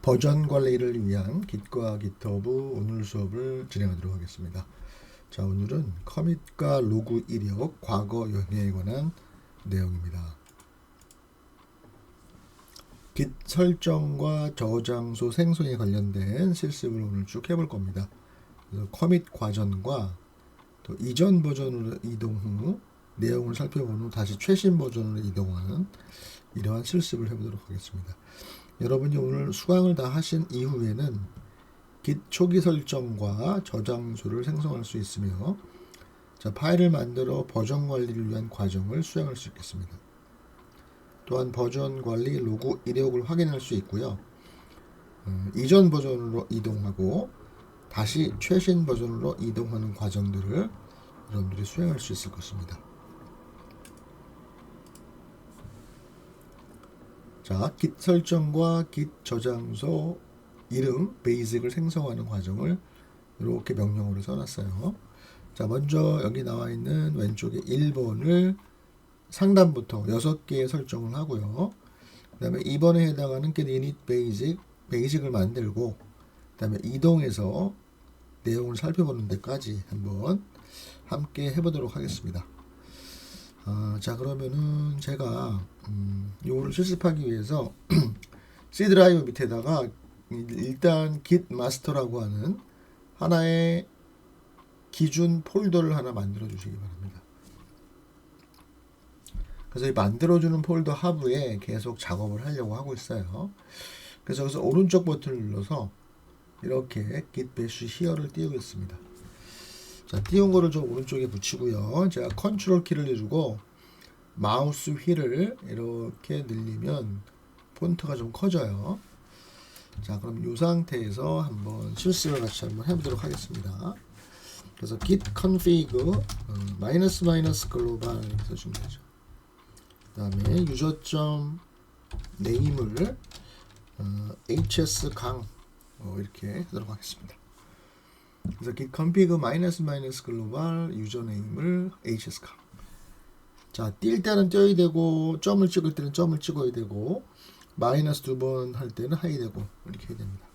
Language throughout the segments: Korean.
버전 관리를 위한 Git과 GitHub 오늘 수업을 진행하도록 하겠습니다. 자, 오늘은 커밋과 로그 이력, 과거 영향에 관한 내용입니다. Git 설정과 저장소 생성에 관련된 실습을 오늘 쭉 해볼 겁니다. 그래서 커밋 과정과 또 이전 버전으로 이동 후 내용을 살펴본 후 다시 최신 버전으로 이동하는 이러한 실습을 해보도록 하겠습니다. 여러분이 오늘 수강을 다 하신 이후에는 Git 초기 설정과 저장소를 생성할 수 있으며 자, 파일을 만들어 버전 관리를 위한 과정을 수행할 수 있겠습니다. 또한 버전 관리 로그 이력을 확인할 수 있고요. 이전 버전으로 이동하고 다시 최신 버전으로 이동하는 과정들을 여러분들이 수행할 수 있을 것입니다. 자, Git 설정과 Git 저장소 이름 베이직을 생성하는 과정을 이렇게 명령어로 써놨어요. 자, 먼저 여기 나와 있는 왼쪽에 1번을 상단부터 6개의 설정을 하고요. 그 다음에 2번에 해당하는 get init 베이직을 만들고 그 다음에 이동해서 내용을 살펴보는 데까지 한번 함께 해보도록 하겠습니다. 자, 그러면은 제가 요거를 실습하기 위해서 C 드라이브 밑에다가 일단 git master라고 하는 하나의 기준 폴더를 하나 만들어 주시기 바랍니다. 그래서 이 만들어주는 폴더 하부에 계속 작업을 하려고 하고 있어요. 그래서 여기서 오른쪽 버튼을 눌러서 이렇게 git bash here를 띄우겠습니다. 자, 띄운 거를 좀 오른쪽에 붙이고요. 제가 컨트롤 키를 누르고 마우스 휠을 이렇게 늘리면 폰트가 좀 커져요. 자, 그럼 이 상태에서 한번 실습을 같이 한번 해보도록 하겠습니다. 그래서 git config 마이너스 글로벌 이렇게 써주면 되죠. 그 다음에 유저점 네임을 hs강 이렇게 하도록 하겠습니다. 그래서 git config 마이너스 글로벌 유저 네임을 hs강. 자, 뛸 때는 띄어야 되고 점을 찍을 때는 점을 찍어야 되고 마이너스 2번 할 때는 하이 되고 이렇게 해야 됩니다.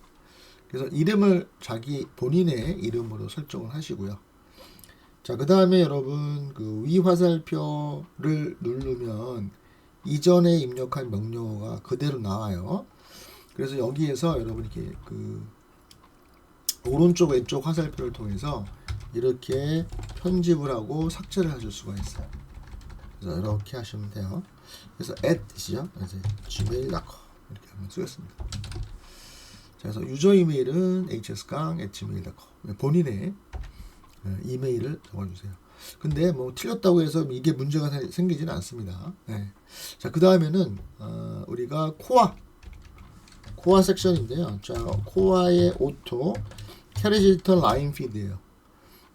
그래서 이름을 자기 본인의 이름으로 설정을 하시고요. 자, 그 다음에 여러분 그 위 화살표를 누르면 이전에 입력한 명령어가 그대로 나와요. 그래서 여기에서 여러분이 이렇게 그 오른쪽 왼쪽 화살표를 통해서 이렇게 편집을 하고 삭제를 하실 수가 있어요. 그래서 이렇게 하시면 돼요. 그래서 @이죠. 이제 gmail.com 이렇게 한번 쓰겠습니다. 자, 그래서 유저 이메일은 hs강@gmail.com 본인의 이메일을 적어주세요. 근데 뭐 틀렸다고 해서 이게 문제가 생기지는 않습니다. 네. 자, 그 다음에는 우리가 코어 섹션인데요. 자, 코어의 오토 캐리지 리턴 라인 피드예요.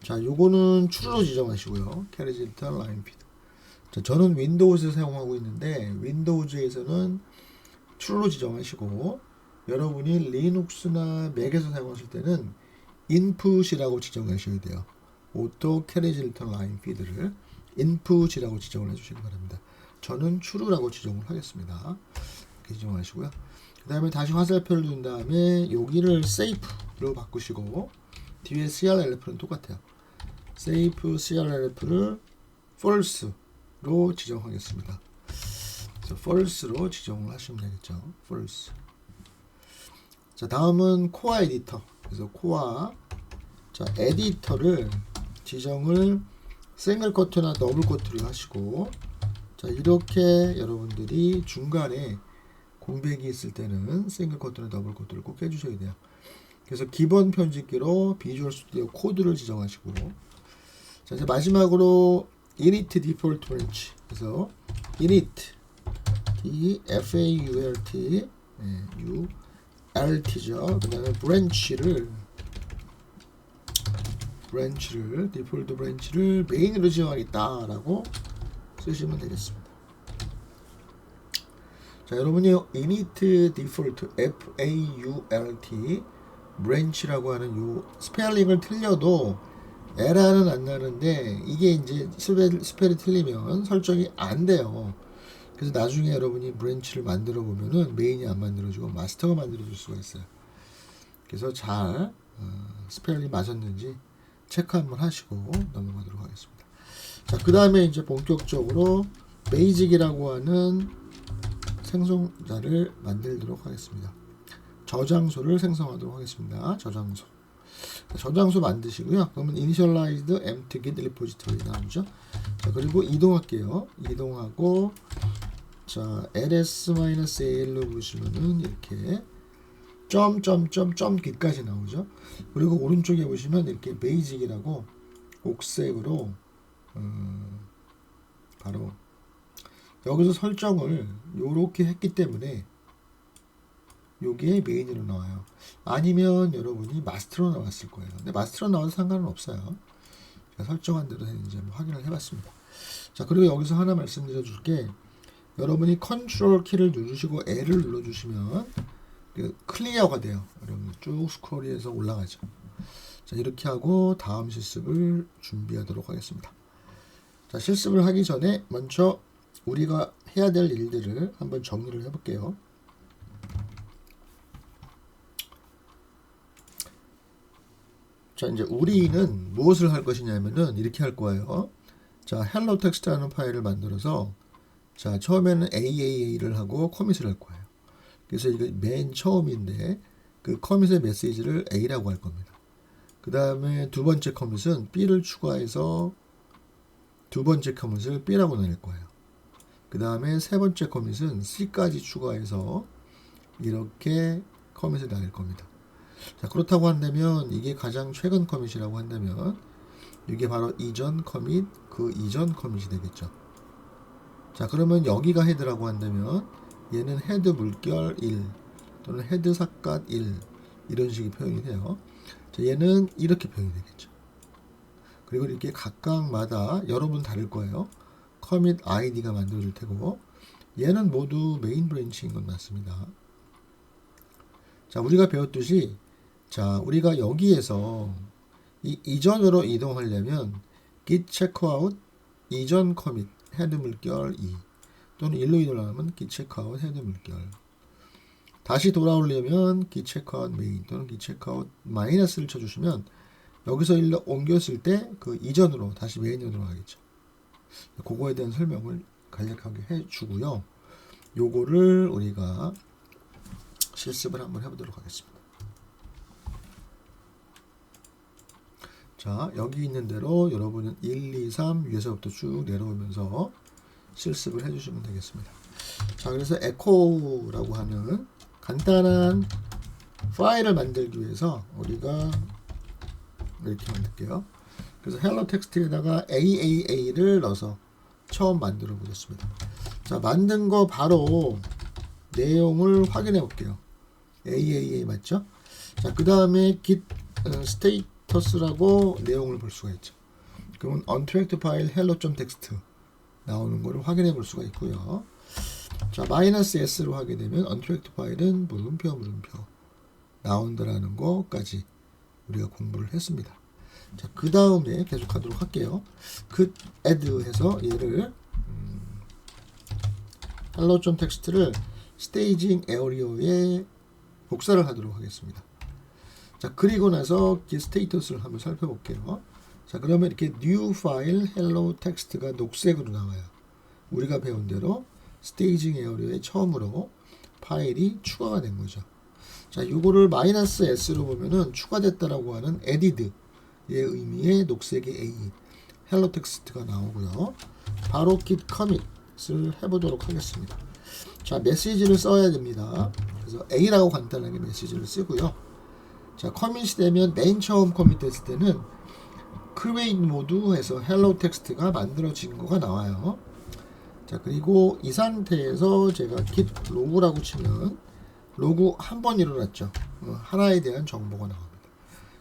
자, 요거는 true로 지정하시고요. 캐리지 리턴 라인 피드. 자, 저는 윈도우즈에서 사용하고 있는데 윈도우즈에서는 true로 지정하시고 여러분이 리눅스나 맥에서 사용하실 때는 input이라고 지정하셔야 돼요. 오토 캐리지 리턴 라인 피드를 input이라고 지정을 해주시기 바랍니다. 저는 true라고 지정을 하겠습니다. 이렇게 지정하시고요. 그 다음에 다시 화살표를 둔 다음에 여기를 safe로 바꾸시고 뒤에 crlf는 똑같아요. safe crlf를 false로 지정하겠습니다. 그래서 false로 지정을 하시면 되겠죠. false. 자, 다음은 코어 에디터. 그래서 코어 자, 에디터를 지정을 싱글 코트나 더블 코트를 하시고 자, 이렇게 여러분들이 중간에 공백이 있을 때는 싱글 코트나 더블 코트를 꼭 해주셔야 돼요. 그래서 기본 편집기로 비주얼 스튜디오 코드를 지정하시고 자, 이제 마지막으로 init default branch. 그래서 init default ult죠. 그 다음에 branch를 디폴트 브랜치를 메인으로 지정하겠다라고 쓰시면 되겠습니다. 자, 여러분이 init default fault branch라고 하는 요 스펠링을 틀려도 에러는 안 나는데 이게 이제 스펠이 틀리면 설정이 안 돼요. 그래서 나중에 여러분이 브랜치를 만들어 보면은 메인이 안 만들어지고 마스터가 만들어질 수가 있어요. 그래서 잘 스펠링 맞았는지 체크 한번 하시고 넘어가도록 하겠습니다. 자, 그 다음에 이제 본격적으로 베이직이라고 하는 생성자를 만들도록 하겠습니다. 저장소를 생성하도록 하겠습니다. 저장소 만드시고요. 그러면 initialized empty git repository 나오죠. 자, 그리고 이동할게요. 이동하고 자, ls-al로 보시면은 이렇게 git까지 나오죠. 그리고 오른쪽에 보시면 이렇게 베이직이라고 옥색으로 바로 여기서 설정을 요렇게 했기 때문에 요게 메인으로 나와요. 아니면 여러분이 마스터로 나왔을 거예요. 근데 마스터로 나와도 상관은 없어요. 제가 설정한 대로 되는지 한번 확인을 해봤습니다. 자, 그리고 여기서 하나 말씀드려 줄게. 여러분이 컨트롤 키를 누르시고 L을 눌러주시면 클리어가 돼요. 여러분 쭉 스크롤해서 올라가죠. 자, 이렇게 하고 다음 실습을 준비하도록 하겠습니다. 자, 실습을 하기 전에 먼저 우리가 해야 될 일들을 한번 정리를 해볼게요. 자, 이제 우리는 무엇을 할 것이냐면은 이렇게 할 거예요. 자, hello text라는 파일을 만들어서 자, 처음에는 AAA를 하고 커밋을 할 거예요. 그래서 이거 맨 처음인데 그 커밋의 메시지를 A라고 할 겁니다. 그 다음에 두 번째 커밋은 B를 추가해서 두 번째 커밋을 B라고 낼 거예요. 그 다음에 세 번째 커밋은 C까지 추가해서 이렇게 커밋을 낼 겁니다. 자, 그렇다고 한다면 이게 가장 최근 커밋이라고 한다면 이게 바로 이전 커밋, 그 이전 커밋이 되겠죠. 자, 그러면 여기가 헤드라고 한다면 얘는 헤드 물결 1 또는 헤드 삿갓 1 이런 식의 표현이 돼요. 자, 얘는 이렇게 표현이 되겠죠. 그리고 이렇게 각각마다 여러분 다를 거예요. 커밋 아이디가 만들어질 테고 얘는 모두 메인 브랜치인 건 맞습니다. 자, 우리가 배웠듯이 자, 우리가 여기에서 이 이전으로 이동하려면 git checkout 이전 커밋 헤드 물결 2 또는 1로 이동하면 git checkout 헤드 물결 다시 돌아오려면 git checkout main 또는 git checkout 마이너스를 쳐주시면 여기서 1로 옮겼을 때 그 이전으로 다시 메인으로 돌아가겠죠. 그거에 대한 설명을 간략하게 해주고요. 요거를 우리가 실습을 한번 해보도록 하겠습니다. 자, 여기 있는 대로 여러분은 1, 2, 3 위에서부터 쭉 내려오면서 실습을 해주시면 되겠습니다. 자, 그래서 에코라고 하는 간단한 파일을 만들기 위해서 우리가 이렇게 만들게요. 그래서 헬로 텍스트에다가 AAA를 넣어서 처음 만들어 보겠습니다. 자, 만든 거 바로 내용을 확인해 볼게요. AAA 맞죠? 자, 그 다음에 git status라고 내용을 볼 수가 있죠. 그러면 untracked 파일 hello.txt 나오는 거를 확인해 볼 수가 있고요. 자, -s로 하게 되면 untracked 파일은 물음표 나온다라는 거까지 우리가 공부를 했습니다. 자, 그 다음에 계속 하도록 할게요. 그 add 해서 얘를 hello.txt를 staging area에 복사를 하도록 하겠습니다. 자, 그리고 나서 git status를 한번 살펴볼게요. 자, 그러면 이렇게 new file hello text가 녹색으로 나와요. 우리가 배운 대로 staging area에 처음으로 파일이 추가가 된 거죠. 자, 요거를 -s로 보면은 추가됐다라고 하는 added의 의미의 녹색의 A hello text가 나오고요. 바로 git commit을 해보도록 하겠습니다. 자, 메시지를 써야 됩니다. 그래서 A라고 간단하게 메시지를 쓰고요. 자, 커밋이 되면 맨 처음 커밋 됐을 때는 create 모드에서 hello text가 만들어진 거가 나와요. 자, 그리고 이 상태에서 제가 git log라고 치면 로그 한 번 일어났죠. 하나에 대한 정보가 나옵니다.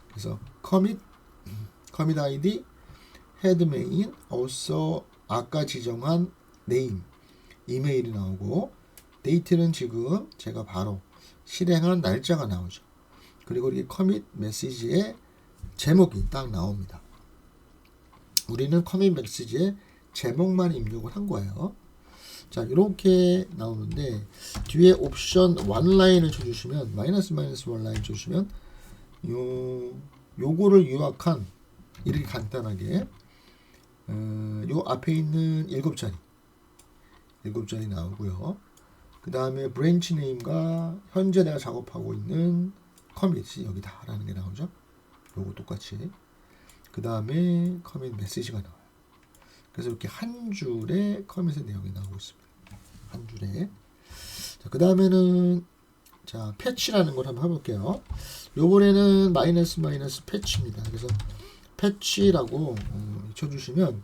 그래서 commit id head main also 아까 지정한 name 이메일이 나오고 date는 지금 제가 바로 실행한 날짜가 나오죠. 그리고 이렇게 commit 메시지의 제목이 딱 나옵니다. 우리는 commit 메시지의 제목만 입력을 한 거예요. 자, 이렇게 나오는데 뒤에 옵션 원라인을 쳐주시면 마이너스 원라인 쳐주시면 요거를 요약한 이렇게 간단하게 요 앞에 있는 7자리 나오고요. 그 다음에 브랜치 네임과 현재 내가 작업하고 있는 커밋이 여기다 라는 게 나오죠. 요거 똑같이. 그 다음에 커밋 메시지가 나와요. 그래서 이렇게 한 줄에 커밋의 내용이 나오고 있습니다. 한 줄에. 자, 그 다음에는 자, 패치라는 걸 한번 해볼게요. 요번에는 마이너스 패치입니다. 그래서 패치라고 쳐주시면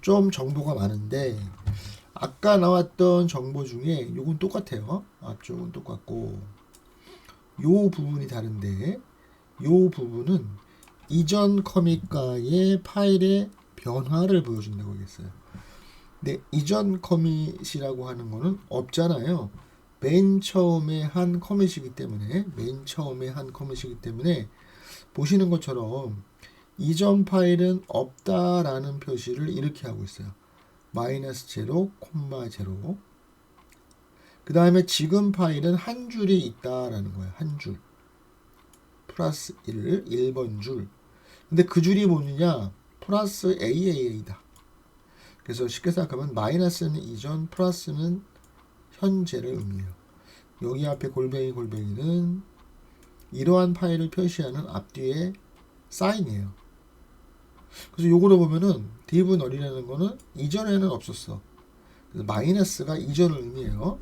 좀 정보가 많은데 아까 나왔던 정보 중에 요건 똑같아요. 앞쪽은 똑같고 요 부분이 다른데 요 부분은 이전 커밋과의 파일의 변화를 보여준다고 하겠어요. 근데 이전 커밋이라고 하는 거는 없잖아요. 맨 처음에 한 커밋이기 때문에 보시는 것처럼 이전 파일은 없다라는 표시를 이렇게 하고 있어요. 마이너스 제로, 콤마 제로. 그 다음에 지금 파일은 한 줄이 있다라는 거예요. 한 줄. 플러스 1번 줄. 근데 그 줄이 뭐냐? 플러스 AAA다. 그래서 쉽게 생각하면 마이너스는 이전, 플러스는 현재를 의미해요. 여기 앞에 골뱅이는 이러한 파일을 표시하는 앞뒤의 사인이에요. 그래서 요거로 보면은 div null이라는 거는 이전에는 없었어. 그래서 마이너스가 이전을 의미해요.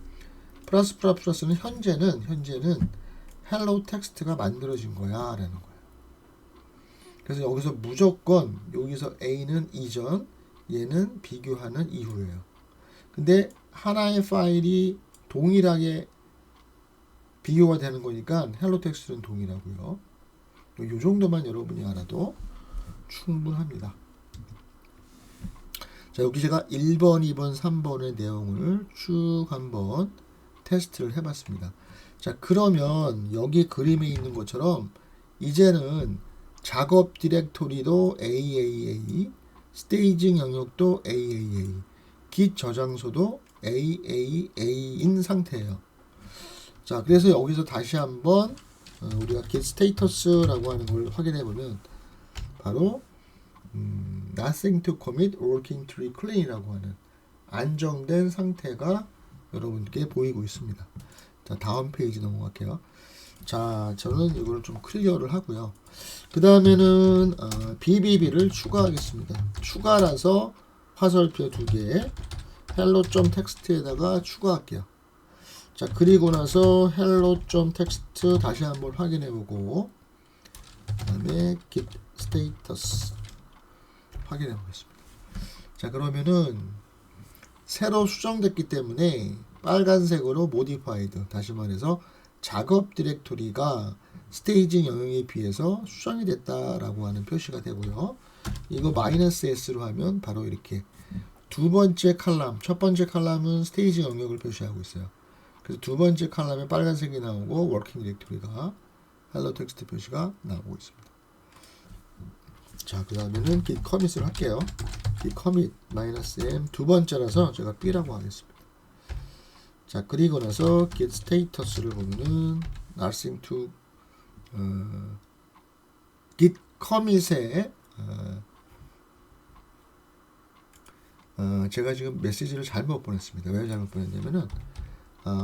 플러스는 현재는 hello 텍스트가 만들어진 거야 라는 거예요. 그래서 여기서 무조건 여기서 A는 이전, 얘는 비교하는 이후예요. 근데 하나의 파일이 동일하게 비교가 되는 거니까 hello 텍스트는 동일하고요. 요 정도만 여러분이 알아도 충분합니다. 자, 여기 제가 1번, 2번, 3번의 내용을 쭉 한번 테스트를 해봤습니다. 자, 그러면 여기 그림에 있는 것처럼 이제는 작업 디렉토리도 AAA, 스테이징 영역도 AAA, git 저장소도 AAA인 상태예요. 자, 그래서 여기서 다시 한번 우리가 git status라고 하는 걸 확인해 보면 바로 nothing to commit, working tree clean이라고 하는 안정된 상태가 여러분께 보이고 있습니다. 자, 다음 페이지 넘어갈게요. 자, 저는 이걸 좀 클리어를 하고요. 그 다음에는 BBB를 추가하겠습니다. 추가라서 화살표 2개 hello.txt에다가 추가할게요. 자, 그리고 나서 hello.txt 다시 한번 확인해 보고 그 다음에 git status 확인해 보겠습니다. 자, 그러면은 새로 수정됐기 때문에 빨간색으로 modified, 다시 말해서 작업 디렉토리가 스테이징 영역에 비해서 수정이 됐다라고 하는 표시가 되고요. 이거 마이너스 S로 하면 바로 이렇게 두 번째 칼럼, 첫 번째 칼럼은 스테이징 영역을 표시하고 있어요. 그래서 두 번째 칼럼에 빨간색이 나오고 워킹 디렉토리가 헬로 텍스트 표시가 나오고 있습니다. 자, 그 다음에는 git commit을 할게요. git commit -m 두 번째라서 제가 B라고 하겠습니다. 자, 그리고 나서 git status를 보면은 nothing to git commit에 제가 지금 메시지를 잘못 보냈습니다. 왜 잘못 보냈냐면은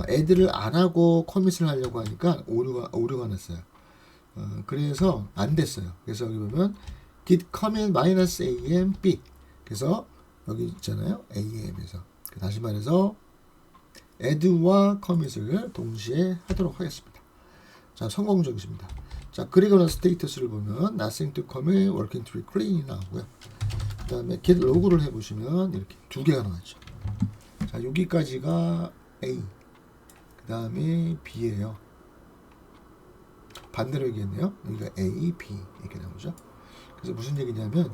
add를 안 하고 커밋을 하려고 하니까 오류가 났어요. 그래서 안 됐어요. 그래서 여기 보면 git commit -am b. 그래서 여기 있잖아요. am에서 다시 말해서 add와 commit을 동시에 하도록 하겠습니다. 자, 성공적이십니다. 자, 그리고 나서 스테이터스를 보면 nothing to commit, working tree clean이 나오고요. 그 다음에 git 로그를 해보시면 이렇게 두 개가 나왔죠. 자, 여기까지가 A, 그 다음에 B예요. 반대로 얘기했네요. 여기가 A, B 이렇게 나오죠. 그래서 무슨 얘기냐면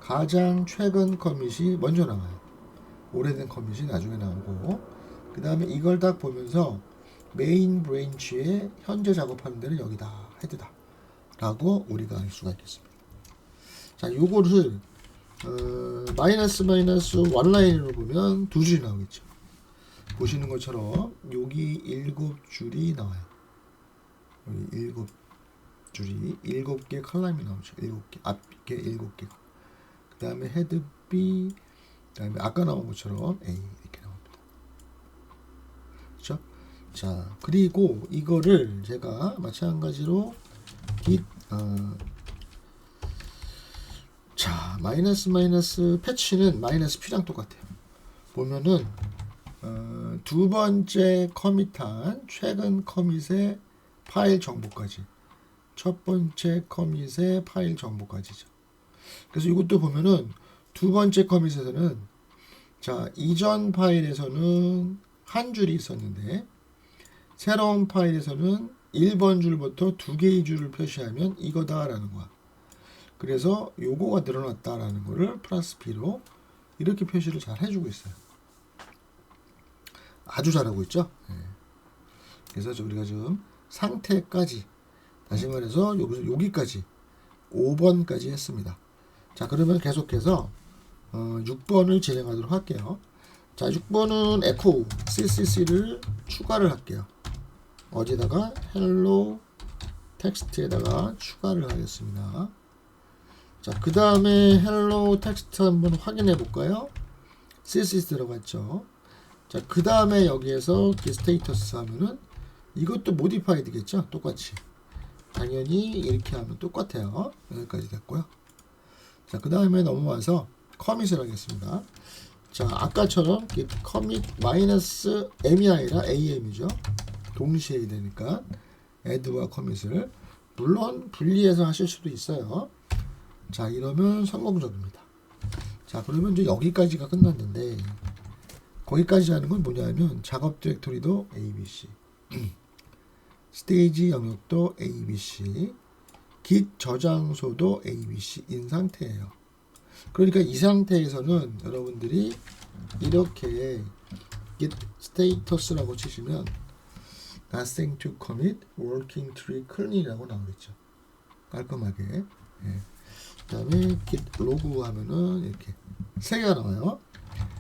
가장 최근 커밋이 먼저 나와요. 오래된 커밋이 나중에 나오고, 그 다음에 이걸 딱 보면서 메인 브랜치에 현재 작업하는 데는 여기다, 헤드다 라고 우리가 알 수가 있겠습니다. 자, 요거를 마이너스 원라인으로 보면 두 줄이 나오겠죠. 보시는 것처럼 여기 7줄이 나와요. 여기 7줄이 7개 컬럼이 나오죠. 7개 앞에 7개. 그 다음에 헤드 B, 그 다음에 아까 나온 것처럼 A 이렇게 나옵니다. 그렇죠? 자, 그리고 이거를 제가 마찬가지로 git 자, 마이너스 패치는 마이너스 P랑 똑같아요. 보면은 두 번째 커밋한 최근 커밋의 파일 정보까지, 첫 번째 커밋의 파일 정보까지죠. 그래서 이것도 보면은 두 번째 커밋에서는 자, 이전 파일에서는 한 줄이 있었는데 새로운 파일에서는 1번 줄부터 두 개의 줄을 표시하면 이거다라는 거야. 그래서 요거가 늘어났다라는 거를 플러스 B로 이렇게 표시를 잘 해주고 있어요. 아주 잘하고 있죠. 네. 그래서 우리가 지금 상태까지, 다시 말해서 여기까지 5번까지 했습니다. 자, 그러면 계속해서 6번을 진행하도록 할게요. 자, 6번은 echo cc를 추가를 할게요. 어디다가 hello 텍스트에다가 추가를 하겠습니다. 자, 그 다음에 hello 텍스트 한번 확인해 볼까요? cc 들어갔죠. 자, 그 다음에 여기에서 status 하면은 이것도 modify 되겠죠. 똑같이. 당연히 이렇게 하면 똑같아요. 여기까지 됐고요. 자, 그 다음에 넘어와서 커밋을 하겠습니다. 자, 아까처럼 커밋 마이너스 m이 아니라 am이죠. 동시에 해야 되니까 add와 커밋을 물론 분리해서 하실 수도 있어요. 자, 이러면 성공적입니다. 자, 그러면 이제 여기까지가 끝났는데 거기까지 하는 건 뭐냐면 작업 디렉토리도 ABC, 스테이지 영역도 ABC, git 저장소도 ABC인 상태예요. 그러니까 이 상태에서는 여러분들이 이렇게 git status라고 치시면 nothing to commit, working tree clean이라고 나오겠죠. 깔끔하게. 예. 그 다음에 git log 하면은 이렇게 세 개가 나와요.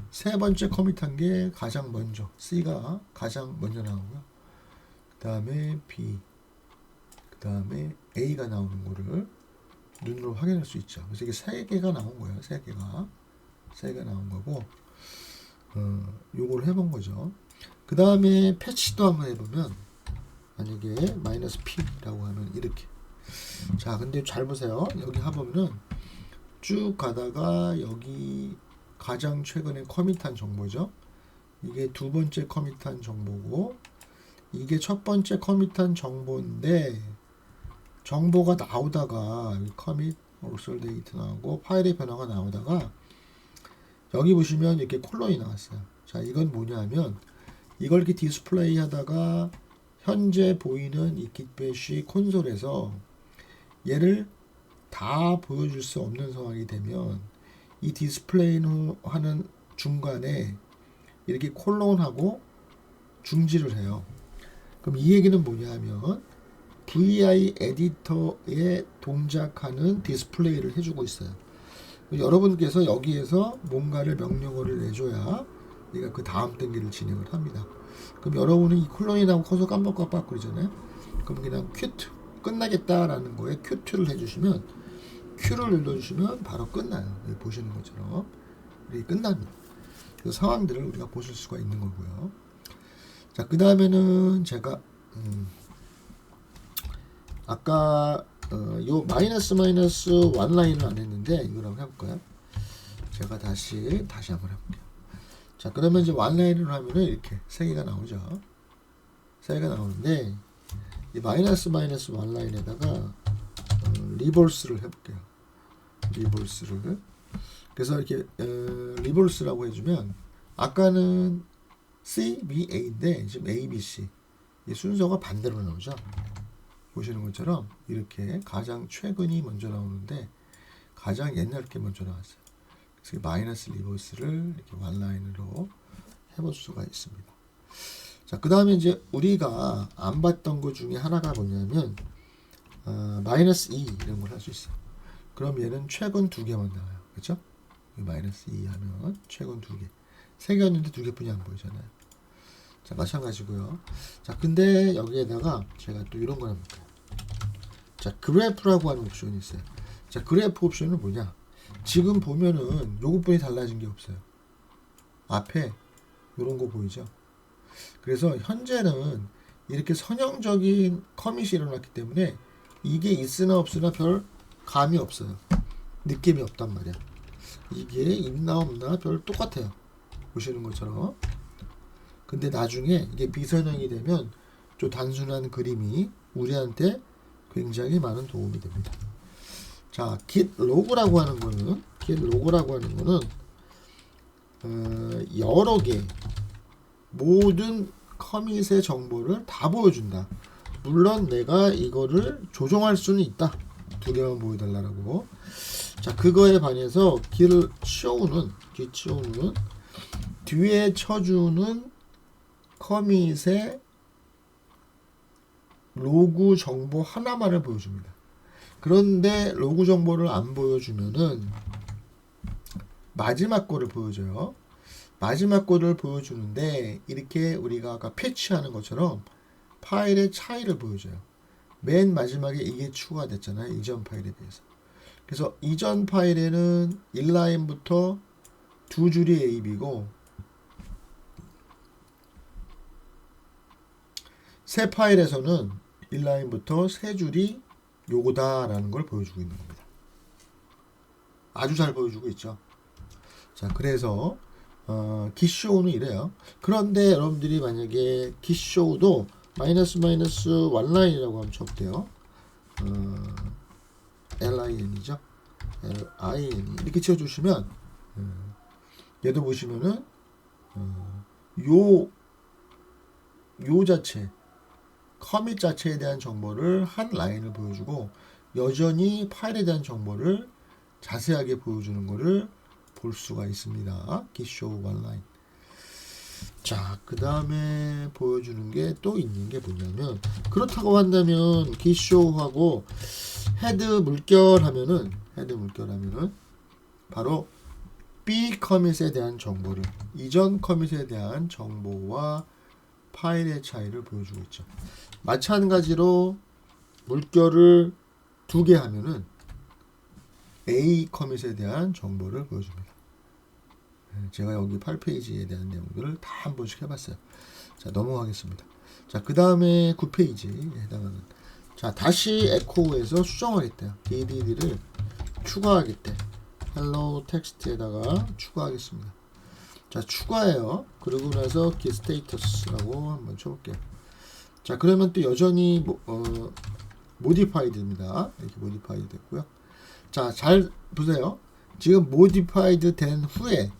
세 번째 커밋한 게 가장 먼저, C가 가장 먼저 나오고요. 그 다음에 B, 그 다음에 A가 나오는 거를 눈으로 확인할 수 있죠. 그래서 이게 세 개가 나온 거예요. 세 개가 나온 거고, 요걸 해본 거죠. 그 다음에 패치도 한번 해보면, 만약에 마이너스 P라고 하면 이렇게. 자, 근데 잘 보세요. 여기 해보면은 쭉 가다가 여기 가장 최근에 커밋한 정보죠. 이게 두 번째 커밋한 정보고, 이게 첫 번째 커밋한 정보인데, 정보가 나오다가 커밋 also date 나오고 파일의 변화가 나오다가 여기 보시면 이렇게 콜론이 나왔어요. 자, 이건 뭐냐면 이걸 이렇게 디스플레이 하다가 현재 보이는 이 gitbash 콘솔에서 얘를 다 보여줄 수 없는 상황이 되면 이 디스플레이 하는 중간에 이렇게 콜론하고 중지를 해요. 그럼 이 얘기는 뭐냐면 VI 에디터에 동작하는 디스플레이를 해주고 있어요. 여러분께서 여기에서 뭔가를 명령어를 내줘야 얘가 그 다음 단계를 진행을 합니다. 그럼 여러분은 이 콜론이라고 커서 깜빡깜빡 그러잖아요. 그럼 그냥 큐트 끝나겠다라는 거에 큐트를 해주시면 Q를 눌러주시면 바로 끝나요. 여기 보시는 것처럼 이렇게 끝납니다. 그 상황들을 우리가 보실 수가 있는 거고요. 자, 그 다음에는 제가 아까 요 마이너스 원 라인을 안 했는데 이걸 한번 해볼까요? 제가 다시 한번 해볼게요. 자, 그러면 이제 원 라인을 하면은 이렇게 세 개가 나오죠. 세 개가 나오는데 이 마이너스 원 라인에다가 리볼스를 해볼게요. 리볼스를. 그래서 이렇게 리볼스라고 해주면 아까는 C, B, A인데 지금 A, B, C 이 순서가 반대로 나오죠. 보시는 것처럼 이렇게 가장 최근이 먼저 나오는데 가장 옛날 게 먼저 나왔어요. 그래서 마이너스 리버스를 이렇게 원라인으로 해볼 수가 있습니다. 자, 그 다음에 이제 우리가 안 봤던 것 중에 하나가 뭐냐면 마이너스 2 이런 걸 할 수 있어요. 그럼 얘는 최근 두 개만 나와요. 그렇죠? 마이너스 2 하면 최근 두 개. 세 개였는데 두 개뿐이 안 보이잖아요. 자, 마찬가지고요. 자, 근데 여기에다가 제가 또 이런 걸 해볼게요. 자, 그래프라고 하는 옵션이 있어요. 자, 그래프 옵션은 뭐냐? 지금 보면은 요것뿐이 달라진 게 없어요. 앞에 요런 거 보이죠? 그래서 현재는 이렇게 선형적인 커밋이 일어났기 때문에 이게 있으나 없으나 별 감이 없어요. 느낌이 없단 말이야. 이게 있나 없나 별 똑같아요. 보시는 것처럼. 근데 나중에 이게 비선형이 되면 좀 단순한 그림이 우리한테 굉장히 많은 도움이 됩니다. 자, git log라고 하는 거는 여러 개 모든 커밋의 정보를 다 보여준다. 물론 내가 이거를 조정할 수는 있다. 두 개만 보여달라고. 자, 그거에 반해서 git show는 뒤에 쳐주는 커밋의 로그 정보 하나만을 보여줍니다. 그런데 로그 정보를 안 보여주면은 마지막 거를 보여줘요. 마지막 거를 보여주는데 이렇게 우리가 아까 패치하는 것처럼 파일의 차이를 보여줘요. 맨 마지막에 이게 추가됐잖아요. 이전 파일에 비해서. 그래서 이전 파일에는 1라인부터 두 줄이 AB고 새 파일에서는 1라인부터 세 줄이 요거다라는 걸 보여주고 있는 겁니다. 아주 잘 보여주고 있죠. 자, 그래서 gitshow는 이래요. 그런데 여러분들이 만약에 gitshow도 -1라인이라고 하면 접대요. lin이죠. lin 이렇게 치워주시면 얘도 보시면은 요 자체 커밋 자체에 대한 정보를 한 라인을 보여주고 여전히 파일에 대한 정보를 자세하게 보여주는 것을 볼 수가 있습니다. gitshow one line. 자, 그 다음에 보여주는 게 또 있는 게 뭐냐면 그렇다고 한다면 gitshow하고 헤드 물결하면은 바로 B 커밋에 대한 정보를 이전 커밋에 대한 정보와 파일의 차이를 보여주고 있죠. 마찬가지로 물결을 2개 하면은 A 커밋에 대한 정보를 보여줍니다. 제가 여기 8페이지에 대한 내용들을 다 한 번씩 해봤어요. 자, 넘어가겠습니다. 자, 그 다음에 9페이지에 해당하는 자, 다시 에코에서 수정하겠대요. DDD를 추가하겠대. 헬로 텍스트에다가 추가하겠습니다. 자, 추가해요. 그러고 나서 git status라고 한번 쳐볼게요. 자, 그러면 또 여전히 modified입니다. 이렇게 modified 됐고요. 자, 잘 보세요. 지금 modified 된 후에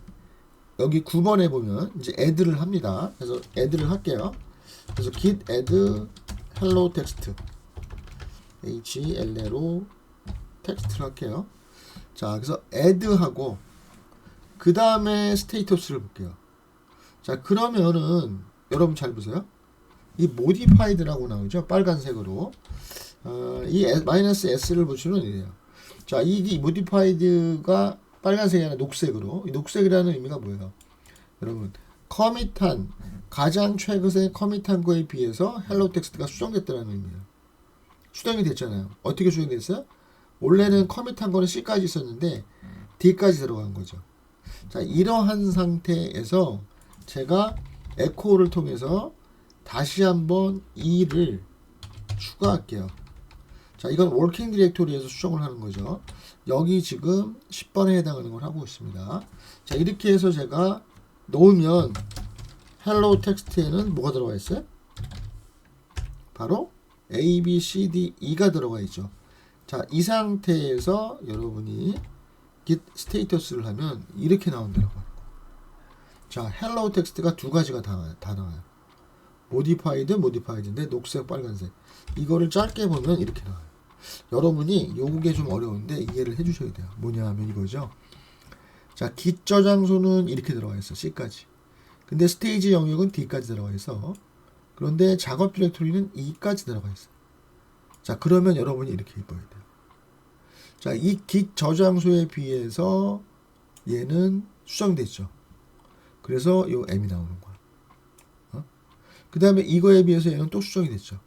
여기 9번에 보면 이제 add를 합니다. 그래서 add를 할게요. 그래서 git add hello text HLLO 텍스트를 할게요. 자, 그래서 add하고 그 다음에 스테이터스를 볼게요. 자, 그러면은 여러분 잘 보세요. 이 modified라고 나오죠. 빨간색으로. 이 -s를 보시면 이래요. 자, 이 modified가 빨간색이 아니라 녹색으로. 이 녹색이라는 의미가 뭐예요? 여러분, 커밋한 가장 최근에 커밋한 거에 비해서 헬로 텍스트가 수정됐다는 의미예요. 수정이 됐잖아요. 어떻게 수정이 됐어요? 원래는 커밋한 거는 C까지 있었는데 D까지 들어간 거죠. 자, 이러한 상태에서 제가 에코를 통해서 다시 한번 2를 추가할게요. 자, 이건 워킹 디렉토리에서 수정을 하는 거죠. 여기 지금 10번에 해당하는 걸 하고 있습니다. 자, 이렇게 해서 제가 놓으면 헬로 텍스트에는 뭐가 들어가 있어요? 바로 A, B, C, D, E가 들어가 있죠. 자, 이 상태에서 여러분이 git 스테이터스를 하면 이렇게 나온다고. 자, 헬로 텍스트가 두 가지가 다 나와요. modified인데 녹색, 빨간색. 이거를 짧게 보면 이렇게 나와요. 여러분이 요게 좀 어려운데 이해를 해주셔야 돼요. 뭐냐 하면 이거죠. 자, git 저장소는 이렇게 들어가 있어. C까지. 근데 스테이지 영역은 D까지 들어가 있어. 그런데 작업 디렉토리는 E까지 들어가 있어. 자, 그러면 여러분이 이렇게 입어야 돼요. 자, 이 git 저장소에 비해서 얘는 수정됐죠. 그래서 요 M이 나오는 거야. 그 다음에 이거에 비해서 얘는 또 수정이 됐죠.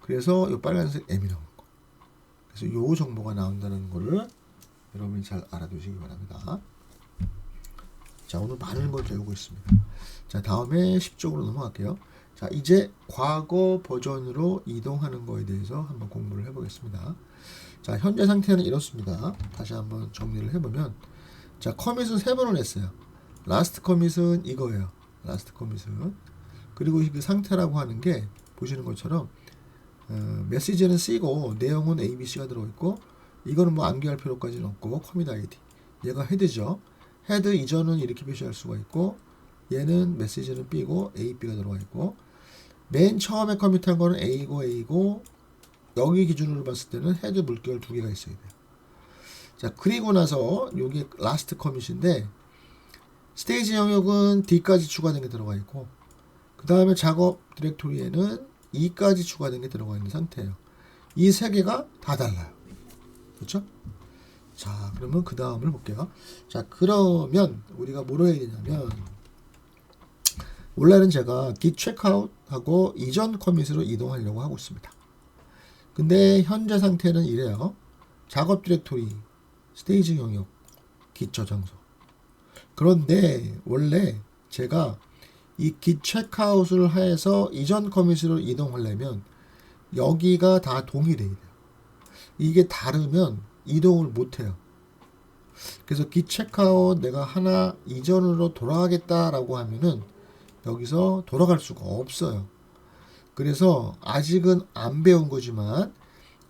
그래서 이 빨간색 M이 나오는 거. 그래서 요 정보가 나온다는 거를 여러분이 잘 알아두시기 바랍니다. 자, 오늘 많은 걸 배우고 있습니다. 자, 다음에 10쪽으로 넘어갈게요. 자, 이제 과거 버전으로 이동하는 거에 대해서 한번 공부를 해보겠습니다. 자, 현재 상태는 이렇습니다. 다시 한번 정리를 해보면, 자, 커밋은 3번을 했어요. 라스트 커밋은 이거예요. 라스트 커밋은. 그리고 그 상태라고 하는 게 보시는 것처럼 메시지는 C고 내용은 A, B, C가 들어있고, 이거는 뭐 암기할 필요까지는 없고, 커밋 아이디. 얘가 헤드죠. 헤드 이전은 이렇게 표시할 수가 있고, 얘는 메시지는 B고 A, B가 들어가 있고, 맨 처음에 커밋한 거는 A고 여기 기준으로 봤을 때는 헤드 물결 2개가 있어야 돼요. 자, 그리고 나서 여기 라스트 커밋인데 스테이지 영역은 D까지 추가된 게 들어가 있고, 그 다음에 작업 디렉토리에는 E까지 추가된 게 들어가 있는 상태예요. 이 세 개가 다 달라요. 그렇죠? 자, 그러면 그 다음을 볼게요. 자, 그러면 우리가 뭐로 해야 되냐면, 원래는 제가 git checkout하고 이전 커밋으로 이동하려고 하고 있습니다. 근데 현재 상태는 이래요. 작업 디렉토리, 스테이지 영역, git 저장소. 그런데 원래 제가 이 git checkout을 해서 이전 커밋으로 이동하려면 여기가 다 동일해야 돼요. 이게 다르면 이동을 못해요. 그래서 git checkout 내가 하나 이전으로 돌아가겠다라고 하면은 여기서 돌아갈 수가 없어요. 그래서 아직은 안 배운 거지만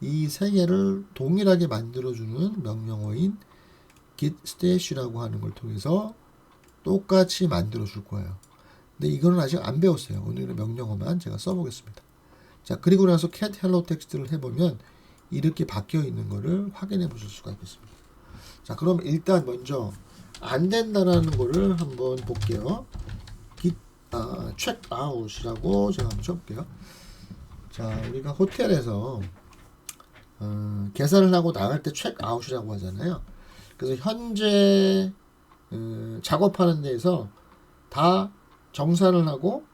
이 세 개를 동일하게 만들어주는 명령어인 git stash라고 하는 걸 통해서 똑같이 만들어 줄 거예요. 근데 이거는 아직 안 배웠어요. 오늘은 명령어만 제가 써보겠습니다. 자, 그리고 나서 cat hello 텍스트를 해보면 이렇게 바뀌어 있는 거를 확인해 보실 수가 있겠습니다. 자, 그럼 일단 먼저 안 된다라는 거를 한번 볼게요. git check out이라고 제가 한번 쳐볼게요. 자, 우리가 호텔에서 계산을 하고 나갈 때 check out이라고 하잖아요. 그래서 현재 작업하는 데에서 다 정산을 하고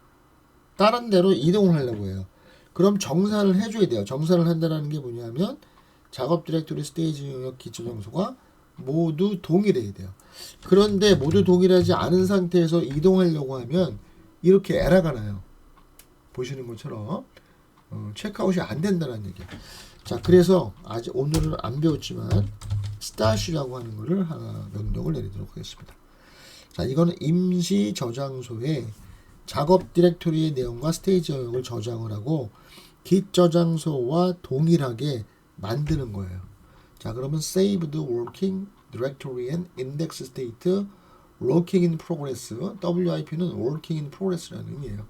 다른 데로 이동을 하려고 해요. 그럼 정산을 해줘야 돼요. 정산을 한다는 게 뭐냐면 작업 디렉토리 스테이지 영역 기초 장소가 모두 동일해야 돼요. 그런데 모두 동일하지 않은 상태에서 이동하려고 하면 이렇게 에러가 나요. 보시는 것처럼 체크아웃이 안 된다는 얘기예요. 자, 그래서 아직 오늘은 안 배웠지만 스타시라고 하는 거를 하나 명령을 내리도록 하겠습니다. 자, 이거는 임시 저장소에 작업 디렉토리의 내용과 스테이지 영역을 저장을 하고 git 저장소와 동일하게 만드는 거예요. 자, 그러면 saved working directory and index state working in progress, WIP는 working in progress라는 의미예요.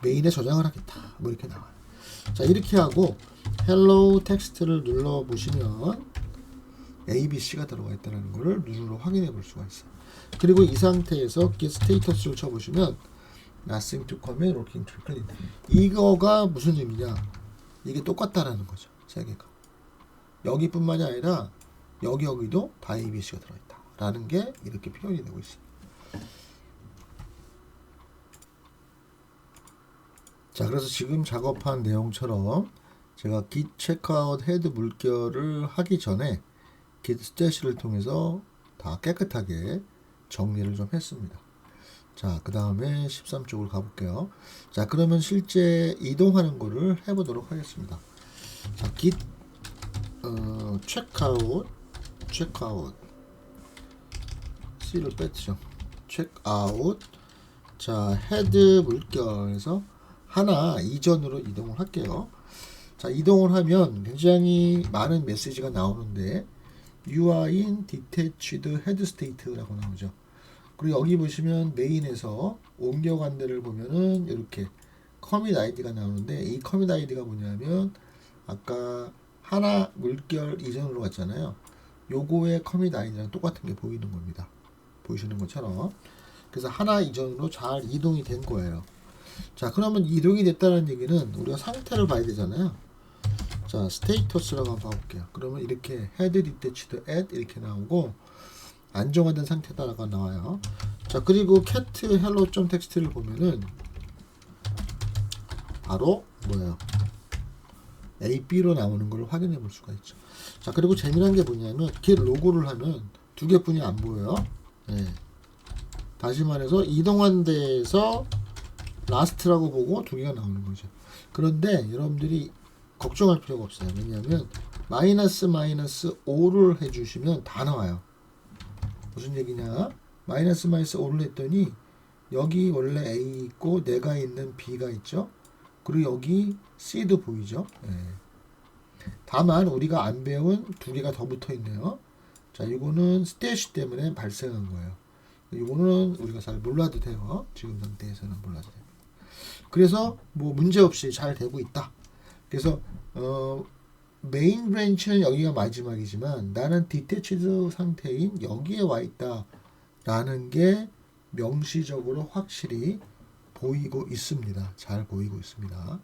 메인에 저장을 하겠다. 뭐 이렇게 나와요. 자, 이렇게 하고 hello 텍스트를 눌러 보시면 ABC가 들어가 있다는 것을 눈으로 확인해 볼 수가 있어요. 그리고 이 상태에서 git status를 쳐보시면 nothing to comment, working to clean. 이거가 무슨 의미냐? 이게 똑같다라는 거죠. 세 개가. 여기뿐만이 아니라 여기도 다 ABC가 들어있다. 라는 게 이렇게 표현이 되고 있어요. 자, 그래서 지금 작업한 내용처럼 제가 git checkout 헤드 물결을 하기 전에 git stash를 통해서 다 깨끗하게 정리를 좀 했습니다. 자, 그 다음에 13쪽으로 가볼게요. 자, 그러면 실제 이동하는 거를 해보도록 하겠습니다. 자, git checkout C를 뺐죠. checkout. 자, 헤드 물결에서 하나 이전으로 이동을 할게요. 자, 이동을 하면 굉장히 많은 메시지가 나오는데 You are in detached head state라고 나오죠. 그리고 여기 보시면 메인에서 옮겨간 데를 보면은 이렇게 커밋 아이디가 나오는데 이 커밋 아이디가 뭐냐면 아까 하나 물결 이전으로 갔잖아요. 요거의 커밋 아이디랑 똑같은 게 보이는 겁니다. 보이시는 것처럼. 그래서 하나 이전으로 잘 이동이 된 거예요. 자, 그러면 이동이 됐다는 얘기는 우리가 상태를 봐야 되잖아요. 자, 스테이터스라고 한번 봐볼게요. 그러면 이렇게 헤드 디테치드 at 이렇게 나오고 안정화된 상태다라고 나와요. 자, 그리고 cat hello 텍스트를 보면은 바로 뭐예요? A, B로 나오는 걸 확인해 볼 수가 있죠. 자, 그리고 재미난 게 뭐냐면 git 로고를 하면 두 개뿐이 안 보여요. 네. 다시 말해서 이동한 데에서 라스트라고 보고 두 개가 나오는 거죠. 그런데 여러분들이 걱정할 필요가 없어요. 왜냐하면 마이너스 5를 해주시면 다 나와요. 무슨 얘기냐? 마이너스 5를 했더니 여기 원래 A 있고 내가 있는 B가 있죠. 그리고 여기 C도 보이죠. 네. 다만 우리가 안 배운 두 개가 더 붙어 있네요. 자, 이거는 스태시 때문에 발생한 거예요. 이거는 우리가 잘 몰라도 돼요. 지금 상태에서는 몰라도 돼요. 그래서 뭐 문제 없이 잘 되고 있다. 그래서 메인 브랜치는 여기가 마지막이지만 나는 디태치드 상태인 여기에 와 있다라는 게 명시적으로 확실히 보이고 있습니다. 잘 보이고 있습니다.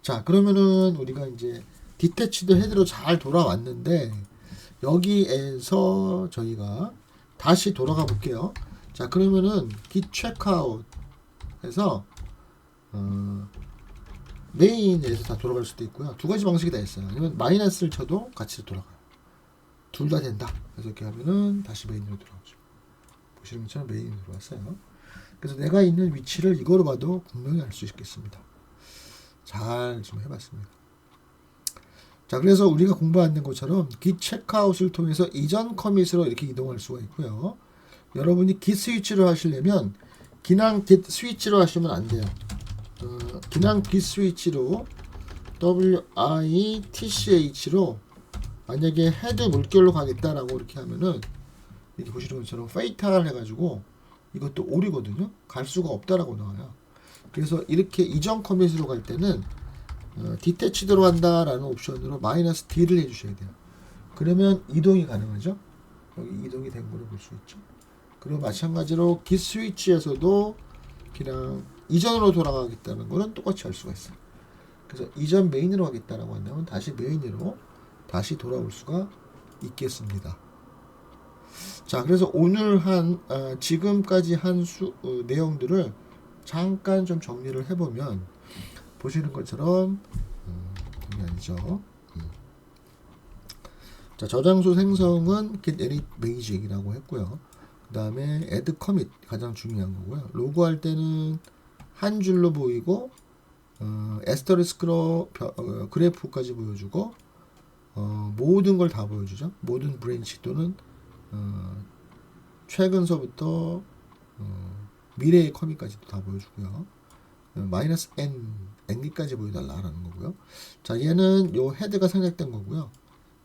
자, 그러면은 우리가 이제 디태치드 헤드로 잘 돌아왔는데 여기에서 저희가 다시 돌아가 볼게요. 자, 그러면은 git checkout 해서 메인에서 다 돌아갈 수도 있고요. 두 가지 방식이 다 있어요. 아니면 마이너스를 쳐도 같이 돌아가요. 둘 다 된다. 그래서 이렇게 하면은 다시 메인으로 돌아오죠. 보시는 것처럼 메인으로 들어왔어요. 그래서 내가 있는 위치를 이거로 봐도 분명히 알 수 있겠습니다. 잘 좀 해봤습니다. 자, 그래서 우리가 공부한 것처럼 git checkout을 통해서 이전 커밋으로 이렇게 이동할 수가 있고요. 여러분이 git 스위치로 하시려면 그냥 git 스위치로 하시면 안 돼요. 그냥 git 스위치로 WITCH로 만약에 헤드 물결로 가겠다라고 이렇게 하면은 이렇게 보시는 것처럼 페이탈 해가지고 이것도 오류거든요. 갈 수가 없다라고 나와요. 그래서 이렇게 이전 커밋으로 갈 때는 디태치드로 한다라는 옵션으로 마이너스 D를 해주셔야 돼요. 그러면 이동이 가능하죠. 여기 이동이 된 거를 볼 수 있죠. 그리고 마찬가지로 git 스위치에서도 그냥 이전으로 돌아가겠다는 거는 똑같이 할 수가 있어요. 그래서 이전 메인으로 가겠다라고 한다면 다시 메인으로 다시 돌아올 수가 있겠습니다. 자, 그래서 오늘 지금까지 한 내용들을 잠깐 좀 정리를 해보면 보시는 것처럼 아니죠. 자, 저장소 생성은 get edit basic이라고 했고요. 그 다음에 add commit 가장 중요한 거고요. 로그할 때는 한 줄로 보이고 에스터리스크로 그래프까지 보여주고 모든 걸 다 보여주죠. 모든 브랜치 또는 최근서부터 미래의 커밋까지도 다 보여주고요. 마이너스 n기까지 보여달라라는 거고요. 자, 얘는 요 헤드가 생략된 거고요.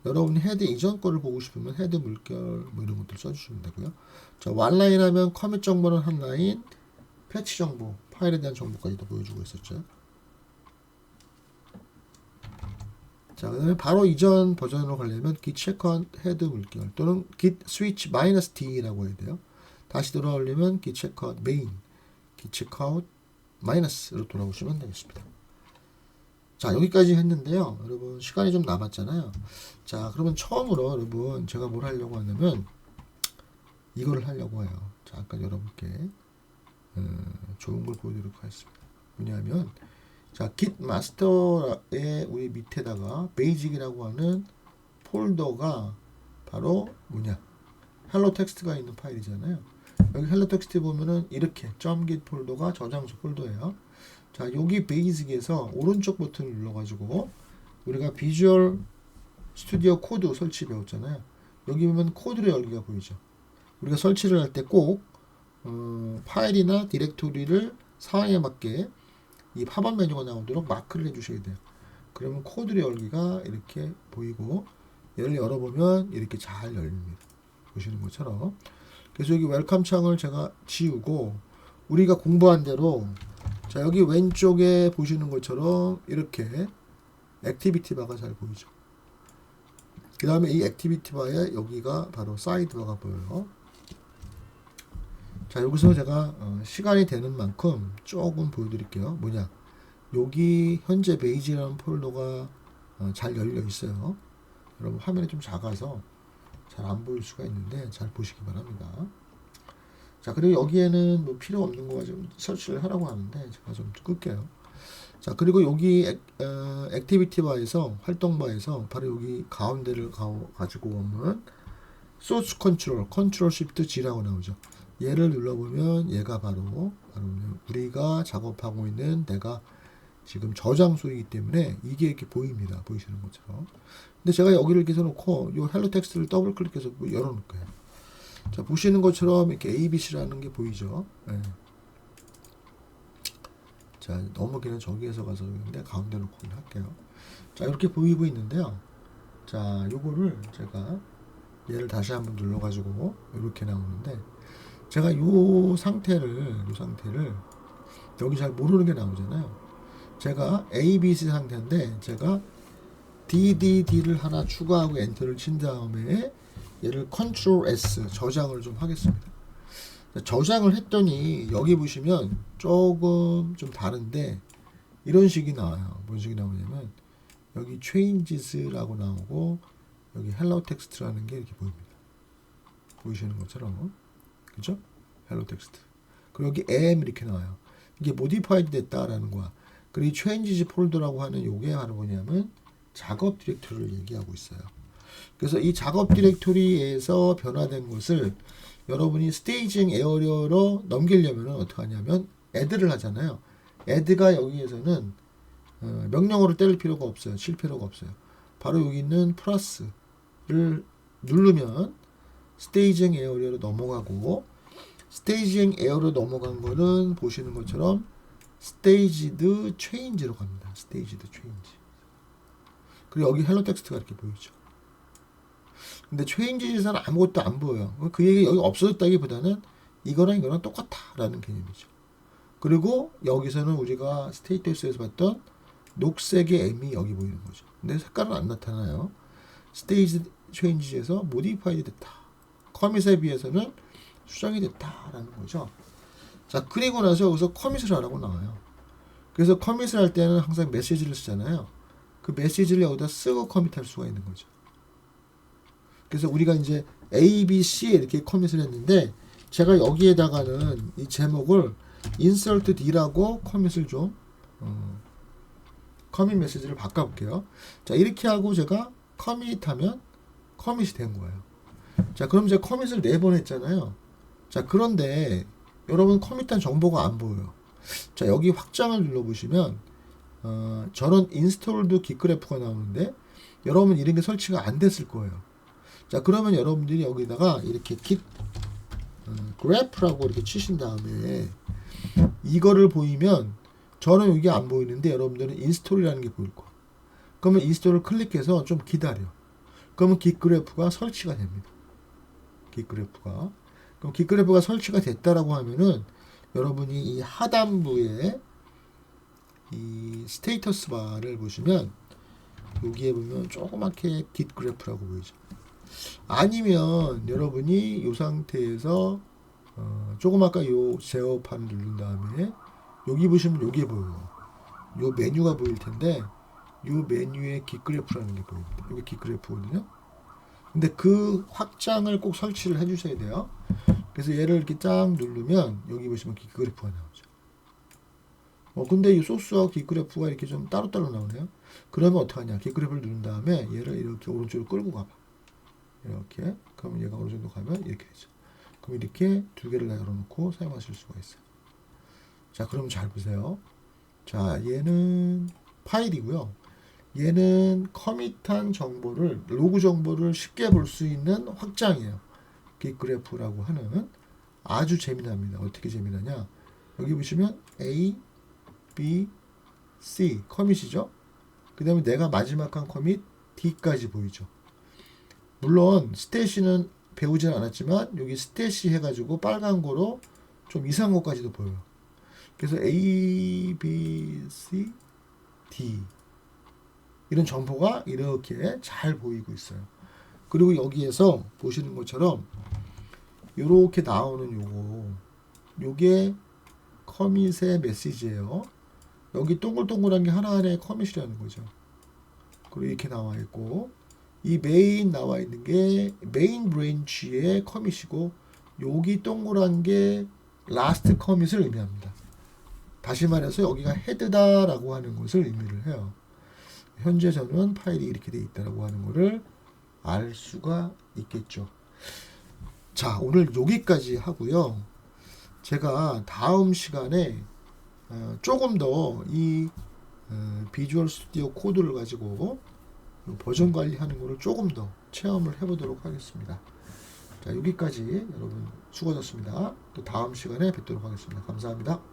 여러분이 헤드 이전 거를 보고 싶으면 헤드 물결 뭐 이런 것들 써주시면 되고요. 자, 완라인 하면 커밋 정보는 한 라인, 패치 정보, 파일에 대한 정보까지도 보여주고 있었죠. 자, 그 다음에 바로 이전 버전으로 가려면 git checkout 헤드 물결 또는 git switch -d라고 해야 돼요. 다시 돌아오려면 git checkout main, git checkout 마이너스로 돌아오시면 되겠습니다. 자, 여기까지 했는데요. 여러분 시간이 좀 남았잖아요. 자, 그러면 처음으로 여러분 제가 뭘 하려고 하냐면 이거를 하려고 해요. 잠깐 여러분께 좋은 걸 보여드리도록 하겠습니다. 뭐냐면 자, git master의 우리 밑에다가 basic이라고 하는 폴더가 바로 뭐냐, 헬로 텍스트가 있는 파일이잖아요. 여기 헬로 텍스트 보면은 이렇게 .git 폴더가 저장소 폴더예요. 자, 여기 베이직에서 오른쪽 버튼을 눌러가지고 우리가 비주얼 스튜디오 코드 설치 배웠잖아요. 여기 보면 코드로 열기가 보이죠. 우리가 설치를 할 때 꼭 파일이나 디렉토리를 상황에 맞게 이 팝업 메뉴가 나오도록 마크를 해주셔야 돼요. 그러면 코드로 열기가 이렇게 보이고 얘를 열어보면 이렇게 잘 열립니다. 보시는 것처럼. 그래서 여기 웰컴 창을 제가 지우고 우리가 공부한 대로 자, 여기 왼쪽에 보시는 것처럼 이렇게 액티비티 바가 잘 보이죠. 그 다음에 이 액티비티 바에 여기가 바로 사이드 바가 보여요. 자, 여기서 제가 시간이 되는 만큼 조금 보여드릴게요. 뭐냐, 여기 현재 베이지라는 폴더가 잘 열려 있어요. 여러분 화면이 좀 작아서 잘 안 보일 수가 있는데 잘 보시기 바랍니다. 자, 그리고 여기에는 뭐 필요 없는 거 좀 설치를 하라고 하는데 제가 좀 끌게요. 자, 그리고 여기 액티비티 바에서 활동 바에서 바로 여기 가운데를 가지고 오면 소스 컨트롤 쉬프트 G라고 나오죠. 얘를 눌러보면 얘가 바로 우리가 작업하고 있는 내가 지금 저장소이기 때문에 이게 이렇게 보입니다. 보이시는 것처럼. 근데 제가 여기를 이렇게 해놓고 이 헬로 텍스트를 더블 클릭해서 열어놓을게요. 자, 보시는 것처럼 이렇게 ABC라는 게 보이죠. 네. 자, 넘어기는 저기에서 가서 근데 가운데 놓고 할게요. 자, 이렇게 보이고 있는데요. 자, 요거를 제가 얘를 다시 한번 눌러가지고 이렇게 나오는데 제가 요 상태를 여기 잘 모르는 게 나오잖아요. 제가 ABC 상태인데 제가 DDD를 하나 추가하고 엔터를 친 다음에 얘를 컨트롤 S 저장을 좀 하겠습니다. 저장을 했더니 여기 보시면 조금 좀 다른데 이런 식이 나와요. 뭔 식이 나오냐면 여기 changes라고 나오고 여기 hello text라는 게 이렇게 보입니다. 보이시는 것처럼 그죠? hello text. 그리고 여기 am 이렇게 나와요. 이게 modified 됐다라는 거야. 그리고 changes 폴더라고 하는 요게 바로 뭐냐면 작업 디렉토리를 얘기하고 있어요. 그래서 이 작업 디렉토리에서 변화된 것을 여러분이 스테이징 에어리어로 넘기려면 어떻게 하냐면 add를 하잖아요. add가 여기에서는 명령어로 때릴 필요가 없어요. 칠 필요가 없어요. 바로 여기 있는 플러스를 누르면 스테이징 에어리어로 넘어가고 스테이징 에어로 넘어간 거는 보시는 것처럼 스테이지드 체인지로 갑니다. 스테이지드 체인지. 그리고 여기 헬로 텍스트가 이렇게 보이죠. 근데 체인지에서는 아무것도 안 보여요. 그 얘기 여기 없어졌다기보다는 이거랑 똑같다라는 개념이죠. 그리고 여기서는 우리가 스테이터스에서 봤던 녹색의 M이 여기 보이는 거죠. 근데 색깔은 안 나타나요. 스테이지 체인지에서 모디파이드 됐다. 커밋에 비해서는 수정이 됐다라는 거죠. 자, 그리고 나서 여기서 커밋을 하라고 나와요. 그래서 커밋을 할 때는 항상 메시지를 쓰잖아요. 그 메시지를 여기다 쓰고 커밋할 수가 있는 거죠. 그래서 우리가 이제 A, B, C에 이렇게 커밋을 했는데 제가 여기에다가는 이 제목을 insert D라고 커밋을 좀 커밋 메시지를 바꿔볼게요. 자, 이렇게 하고 제가 커밋하면 커밋이 된 거예요. 자, 그럼 제가 커밋을 4번 했잖아요. 자, 그런데 여러분 커밋한 정보가 안 보여요. 자, 여기 확장을 눌러보시면 저런 인스톨드 깃그래프가 나오는데 여러분 이런 게 설치가 안 됐을 거예요. 자, 그러면 여러분들이 여기다가 이렇게 git graph라고 이렇게 치신 다음에 이거를 보이면 저는 이게 안 보이는데 여러분들은 인스톨이라는 게 보일 거예요. 그러면 인스톨을 클릭해서 좀 기다려. 그러면 깃그래프가 설치가 됩니다. 깃그래프가. 그럼 깃그래프가 설치가 됐다라고 하면은 여러분이 이 하단부에 이 스테이터스 바를 보시면 여기에 보면 조그맣게 깃그래프라고 보이죠. 아니면 여러분이 이 상태에서 조그맣게 요 제어판을 누른 다음에 여기 보시면 여기에 보여요. 요 메뉴가 보일 텐데 요 메뉴에 깃그래프라는 게 보입니다. 이게 깃그래프거든요. 근데 그 확장을 꼭 설치를 해주셔야 돼요. 그래서 얘를 이렇게 쫙 누르면 여기 보시면 깃그래프가 나오죠. 근데 이 소스와 깃그래프가 이렇게 좀 따로따로 나오네요. 그러면 어떡하냐. 깃그래프를 누른 다음에 얘를 이렇게 오른쪽으로 끌고 가봐. 이렇게. 그러면 얘가 어느 정도 가면 이렇게 되죠. 그럼 이렇게 두 개를 다 열어놓고 사용하실 수가 있어요. 자, 그럼 잘 보세요. 자, 얘는 파일이고요. 얘는 커밋한 정보를, 로그 정보를 쉽게 볼 수 있는 확장이에요. 깃그래프라고 하는 아주 재미납니다. 어떻게 재미나냐. 여기 보시면 A, B, C 커밋이죠. 그 다음에 내가 마지막 한 커밋 D까지 보이죠. 물론 스탯이는 배우지는 않았지만 여기 스탯이 해가지고 빨간 거로 좀 이상한 것까지도 보여요. 그래서 A, B, C, D 이런 정보가 이렇게 잘 보이고 있어요. 그리고 여기에서 보시는 것처럼 이렇게 나오는 요게 커밋의 메시지예요. 여기 동글동글한 게 하나하나의 커밋이라는 거죠. 그리고 이렇게 나와 있고 이 메인 나와 있는 게 메인 브랜치의 커밋이고 여기 동그란 게 라스트 커밋을 의미합니다. 다시 말해서 여기가 헤드다라고 하는 것을 의미를 해요. 현재 저는 파일이 이렇게 돼 있다라고 하는 것을 알 수가 있겠죠. 자, 오늘 여기까지 하고요. 제가 다음 시간에 조금 더 이 비주얼 스튜디오 코드를 가지고 버전 관리하는 것을 조금 더 체험을 해보도록 하겠습니다. 자, 여기까지 여러분 수고하셨습니다. 또 다음 시간에 뵙도록 하겠습니다. 감사합니다.